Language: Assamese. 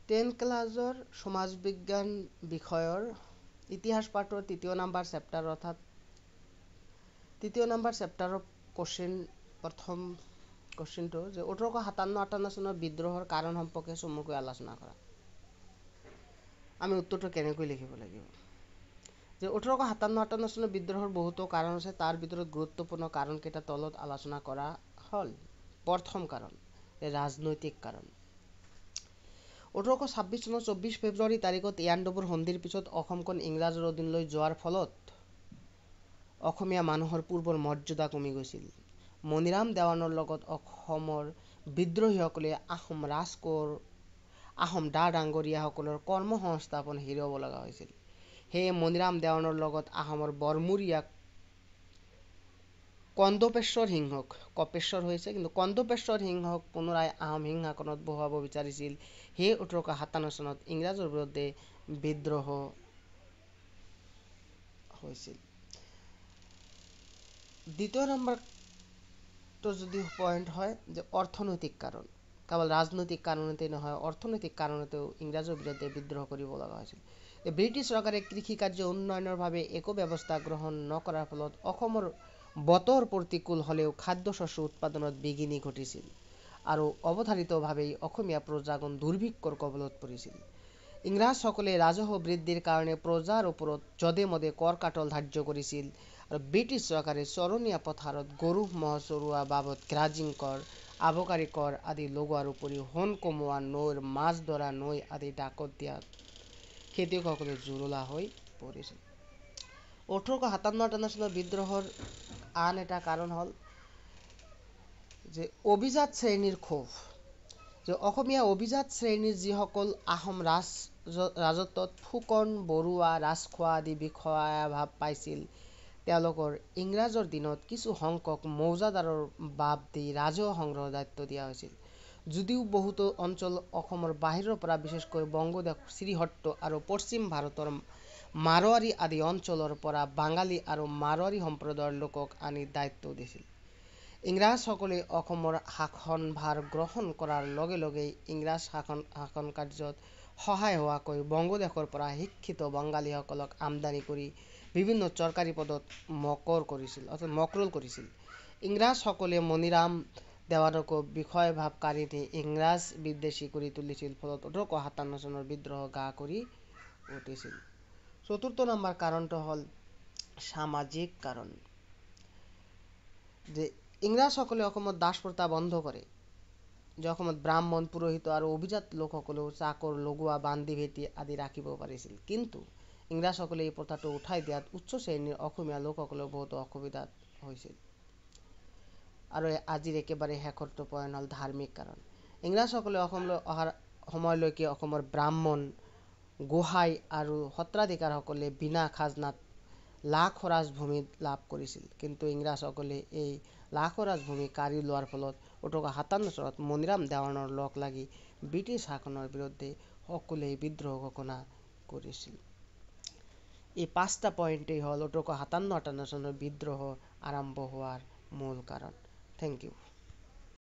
10 ক্লাছৰ সমাজ বিজ্ঞান বিষয়ৰ ইতিহাস পাঠৰ 3 নম্বৰ চেপ্টাৰ অৰ্থাৎ 3 নম্বৰ চেপ্টাৰৰ প্ৰথম কোশ্চেনটো যে 1857-58 চনৰ বিদ্ৰোহৰ কাৰণ সম্পৰ্কে চমুকৈ আলোচনা কৰা। আমি উত্তৰটো কেনেকৈ লিখিব লাগিব যে 1857-58 চনৰ বিদ্ৰোহৰ বহুতো কাৰণ আছে, তাৰ ভিতৰত গুৰুত্বপূৰ্ণ কাৰণকেইটা তলত আলোচনা কৰা হ'ল। প্ৰথম কাৰণ ৰাজনৈতিক কাৰণ। 1826 চনৰ 24 ফেব্ৰুৱাৰী তাৰিখত ইয়াণ্ডাবুৰ সন্ধিৰ পিছত অসমখন ইংৰাজৰ অধীনলৈ যোৱাৰ ফলত অসমীয়া মানুহৰ পূৰ্বৰ মৰ্যাদা কমি গৈছিল। মণিৰাম দেৱানৰ লগত অসমৰ বিদ্ৰোহীসকলে আহোম ডা-ডাংগৰীয়াসকলৰ কৰ্মসংস্থাপন হেৰুৱাব লগা হৈছিল। সেয়ে মণিৰাম দেৱানৰ লগত আহোমৰ বৰমূৰীয়া কন্দৰ্পেশ্বৰ সিংহক পুনৰাই আহোম সিংহাসনত বহুৱাব বিচাৰিছিল। সেয়ে 1857 চনত ইংৰাজৰ বিৰুদ্ধে বিদ্ৰোহ হৈছিল। দ্বিতীয় নম্বৰটো যদি পইণ্ট হয় যে অৰ্থনৈতিক কাৰণ। কেৱল ৰাজনৈতিক কাৰণতেই নহয়, অৰ্থনৈতিক কাৰণতেও ইংৰাজৰ বিৰুদ্ধে বিদ্ৰোহ কৰিব লগা হৈছিল। ব্ৰিটিছ চৰকাৰে কৃষি কাৰ্য উন্নয়নৰ বাবে একো ব্যৱস্থা গ্ৰহণ নকৰাৰ ফলত অসমৰ বতৰ প্ৰতিকূল হ'লেও খাদ্যশস্য উৎপাদনত বিঘিনি ঘটিছিল আৰু অৱধাৰিতভাৱেই অসমীয়া প্ৰজাগণ দুৰ্ভিক্ষৰ কবলত পৰিছিল। ইংৰাজসকলে ৰাজহ বৃদ্ধিৰ কাৰণে প্ৰজাৰ ওপৰত যধে-মধে কৰ-কাটল ধাৰ্য কৰিছিল আৰু ব্ৰিটিছ চৰকাৰে চৰণীয়া পথাৰত গৰু-ম'হ চৰোৱা বাবদ গ্ৰাজিং কৰ, আবকাৰী কৰ আদি লগোৱাৰ উপৰিও সোণ কমোৱা, নৈৰ মাছ ধৰা, নৈ আদি ডাকত দিয়াত খেতিয়কসকলে জুৰুলা হৈ পৰিছিল। 1857 চনৰ বিদ্ৰোহৰ আন এটা কাৰণ হ'ল যে অভিজাত শ্ৰেণীৰ ক্ষোভ। যে অসমীয়া অভিজাত শ্ৰেণীৰ যিসকল আহোম ৰাজত্বত ফুকন, বৰুৱা, ৰাজখোৱা আদি বিষয়াভাৱ পাইছিল, তেওঁলোকৰ ইংৰাজৰ দিনত কিছু সংখ্যক মৌজাদাৰৰ বাদ দি ৰাজহ সংগ্ৰহৰ দায়িত্ব দিয়া হৈছিল। যদিও বহুতো অঞ্চল অসমৰ বাহিৰৰ পৰা বিশেষকৈ বংগদেশ, শ্ৰীহট্ট আৰু পশ্চিম ভাৰতৰ মাৰোৱাৰী আদি অঞ্চলৰ পৰা বাঙালী আৰু মাৰোৱাৰী সম্প্ৰদায়ৰ লোকক আনি দায়িত্ব দিছিল। ইংৰাজসকলে অসমৰ শাসনভাৰ গ্ৰহণ কৰাৰ লগে লগে ইংৰাজ শাসন কাৰ্যত সহায় হোৱাকৈ বংগদেশৰ পৰা শিক্ষিত বঙালীসকলক আমদানি কৰি বিভিন্ন চৰকাৰী পদত মকৰুল কৰিছিল। ইংৰাজসকলে মণিৰাম দেৱানকো বিষয়ভাৱ কাঢ়ি নি ইংৰাজ বিদ্বেষী কৰি তুলিছিল, ফলত 1857 চনৰ বিদ্ৰোহ গা কৰি উঠিছিল। চতুৰ্থ নম্বৰ কাৰণটো হ'ল সামাজিক কাৰণ। যে ইংৰাজসকলে অসমত দাস প্ৰথা বন্ধ কৰে। যে অসমত ব্ৰাহ্মণ, পুৰোহিত আৰু অভিজাত লোকসকলেও চাকৰ, লগুৱা, বান্ধি ভেটি আদি ৰাখিব পাৰিছিল। কিন্তু ইংৰাজসকলে এই প্ৰথাটো উঠাই দিয়াত উচ্চ শ্ৰেণীৰ অসমীয়া লোকসকলৰ বহুতো অসুবিধাত হৈছিল। আৰু আজিৰ একেবাৰে শেষৰটো পইণ্ট হ'ল ধাৰ্মিক কাৰণ। ইংৰাজসকলে অসমলৈ অহাৰ সময়লৈকে অসমৰ ব্ৰাহ্মণ, গোহাঁই আৰু সত্ৰাধিকাৰসকলে বিনা খাজনাত লাখ-খৰাচ ভূমি লাভ কৰিছিল। কিন্তু ইংৰাজসকলে এই লাখ-খৰাচ ভূমি কাঢ়ি লোৱাৰ ফলত 1857 চনত মণিৰাম দেৱানৰ লগ লাগি ব্ৰিটিছ শাসনৰ বিৰুদ্ধে সকলোৱে বিদ্ৰোহ ঘোষণা কৰিছিল। এই 5টা পইণ্টেই হ'ল 1857-58 চনৰ বিদ্ৰোহ আৰম্ভ হোৱাৰ মূল কাৰণ। Thank U.